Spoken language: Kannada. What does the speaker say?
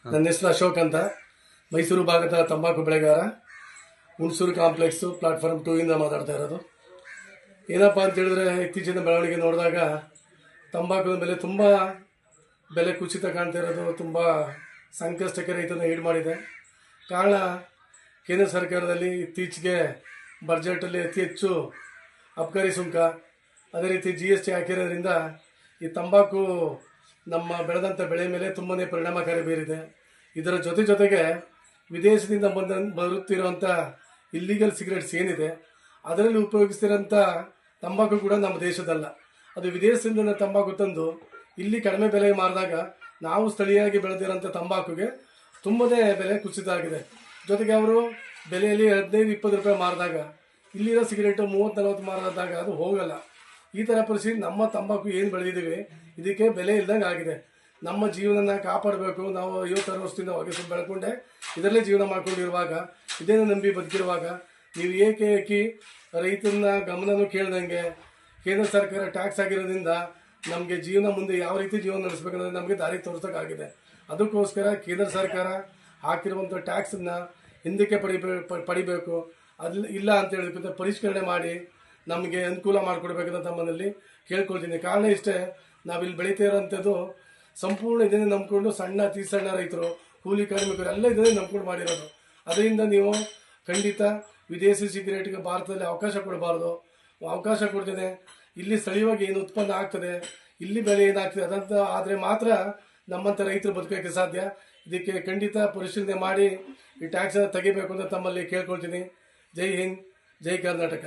ನನ್ನ ಹೆಸರು ಅಶೋಕ್ ಅಂತ, ಮೈಸೂರು ಭಾಗದ ತಂಬಾಕು ಬೆಳೆಗಾರ, ಹುಣಸೂರು ಕಾಂಪ್ಲೆಕ್ಸು ಪ್ಲಾಟ್ಫಾರ್ಮ್ 2 ಇಂದ ಮಾತಾಡ್ತಾ ಇರೋದು. ಏನಪ್ಪ ಅಂತ ಹೇಳಿದ್ರೆ, ಇತ್ತೀಚಿನ ಬೆಳವಣಿಗೆ ನೋಡಿದಾಗ ತಂಬಾಕು ಬೆಲೆ ಕುಸಿತ ಕಾಣ್ತಾ ಇರೋದು ತುಂಬ ಸಂಕಷ್ಟಕ್ಕೆ ರೈತನ ಈಡು ಮಾಡಿದೆ. ಕಾರಣ, ಕೇಂದ್ರ ಸರ್ಕಾರದಲ್ಲಿ ಇತ್ತೀಚೆಗೆ ಬಜೆಟಲ್ಲಿ ಅತಿ ಹೆಚ್ಚು ಅಬಕಾರಿ ಸುಂಕ, ಅದೇ ರೀತಿ GST ಹಾಕಿರೋದ್ರಿಂದ ಈ ತಂಬಾಕು ನಮ್ಮ ಬೆಳೆದಂಥ ಬೆಳೆ ಮೇಲೆ ತುಂಬಾ ಪರಿಣಾಮಕಾರಿ ಬೀರಿದೆ. ಇದರ ಜೊತೆಗೆ ವಿದೇಶದಿಂದ ಬರುತ್ತಿರುವಂಥ ಇಲ್ಲಿಗಲ್ ಸಿಗರೇಟ್ಸ್ ಏನಿದೆ, ಅದರಲ್ಲಿ ಉಪಯೋಗಿಸ್ತಿರೋಂಥ ತಂಬಾಕು ಕೂಡ ನಮ್ಮ ದೇಶದಲ್ಲ. ಅದು ವಿದೇಶದಿಂದ ತಂಬಾಕು ತಂದು ಇಲ್ಲಿ ಕಡಿಮೆ ಬೆಲೆಗೆ ಮಾರಿದಾಗ ನಾವು ಸ್ಥಳೀಯವಾಗಿ ಬೆಳೆದಿರೋಂಥ ತಂಬಾಕುಗೆ ತುಂಬಾ ಬೆಲೆ ಕುಸಿತ ಆಗಿದೆ. ಜೊತೆಗೆ ಅವರು ಬೆಲೆಯಲ್ಲಿ 15-20 ರೂಪಾಯಿ ಮಾರಿದಾಗ ಇಲ್ಲಿರೋ ಸಿಗರೇಟು 30-40 ಮಾರಿದಾಗ ಅದು ಹೋಗಲ್ಲ. ಈ ಥರ ಪರಿಸ್ಥಿತಿ ನಮ್ಮ ತಂಬಾಕು ಏನು ಬೆಳೆದಿದ್ದೀವಿ ಇದಕ್ಕೆ ಬೆಲೆ ಇಲ್ದಂಗೆ ಆಗಿದೆ. ನಮ್ಮ ಜೀವನನ ಕಾಪಾಡಬೇಕು. ನಾವು 50-60 ವರ್ಷದಿಂದ ಹೊಗೆ ಬೆಳ್ಕೊಂಡೆ ಇದರಲ್ಲೇ ಜೀವನ ಮಾಡ್ಕೊಂಡಿರುವಾಗ, ಇದೇನು ನಂಬಿ ಬದುಕಿರುವಾಗ ನೀವು ಏಕೆ ರೈತನ ಗಮನನೂ ಕೇಳ್ದಂಗೆ ಕೇಂದ್ರ ಸರ್ಕಾರ ಟ್ಯಾಕ್ಸ್ ಆಗಿರೋದ್ರಿಂದ ನಮಗೆ ಜೀವನ ಮುಂದೆ ಯಾವ ರೀತಿ ಜೀವನ ನಡೆಸಬೇಕಂದ್ರೆ ನಮಗೆ ದಾರಿ ತೋರಿಸೋಕ್ಕಾಗಿದೆ. ಅದಕ್ಕೋಸ್ಕರ ಕೇಂದ್ರ ಸರ್ಕಾರ ಹಾಕಿರುವಂಥ ಟ್ಯಾಕ್ಸನ್ನು ಹಿಂದಕ್ಕೆ ಪಡಿಬೇಕು. ಅದು ಇಲ್ಲ ಅಂತ ಹೇಳಿದ್ರೆ ಪರಿಷ್ಕರಣೆ ಮಾಡಿ ನಮಗೆ ಅನುಕೂಲ ಮಾಡಿಕೊಡ್ಬೇಕಂತ ತಮ್ಮಲ್ಲಿ ಕೇಳ್ಕೊಳ್ತೀನಿ. ಕಾರಣ ಇಷ್ಟೇ, ನಾವಿಲ್ಲಿ ಬೆಳೀತಾ ಇರೋಂಥದ್ದು ಸಂಪೂರ್ಣ ಇದನ್ನೇ ನಂಬ್ಕೊಂಡು ಅತಿ ಸಣ್ಣ ರೈತರು, ಕೂಲಿ ಕಾರ್ಮಿಕರು ಎಲ್ಲ ಇದನ್ನೇ ನಂಬ್ಕೊಂಡು ಮಾಡಿರೋದು. ಅದರಿಂದ ನೀವು ಖಂಡಿತ ವಿದೇಶಿ ಸಿಗರೇಟ್ಗೆ ಭಾರತದಲ್ಲಿ ಅವಕಾಶ ಕೊಡಬಾರ್ದು. ಅವಕಾಶ ಕೊಡ್ತೇನೆ ಇಲ್ಲಿ ಸ್ಥಳೀಯವಾಗಿ ಏನು ಉತ್ಪನ್ನ ಆಗ್ತದೆ, ಇಲ್ಲಿ ಬೆಲೆ ಏನಾಗ್ತದೆ ಅದಂತ ಆದರೆ ಮಾತ್ರ ನಮ್ಮಂಥ ರೈತರು ಬದುಕೋಕ್ಕೆ ಸಾಧ್ಯ. ಇದಕ್ಕೆ ಖಂಡಿತ ಪರಿಶೀಲನೆ ಮಾಡಿ ಈ ಟ್ಯಾಕ್ಸನ್ನು ತೆಗಿಬೇಕು ಅಂತ ತಮ್ಮಲ್ಲಿ ಕೇಳ್ಕೊಳ್ತೀನಿ. ಜೈ ಹಿಂದ್, ಜೈ ಕರ್ನಾಟಕ.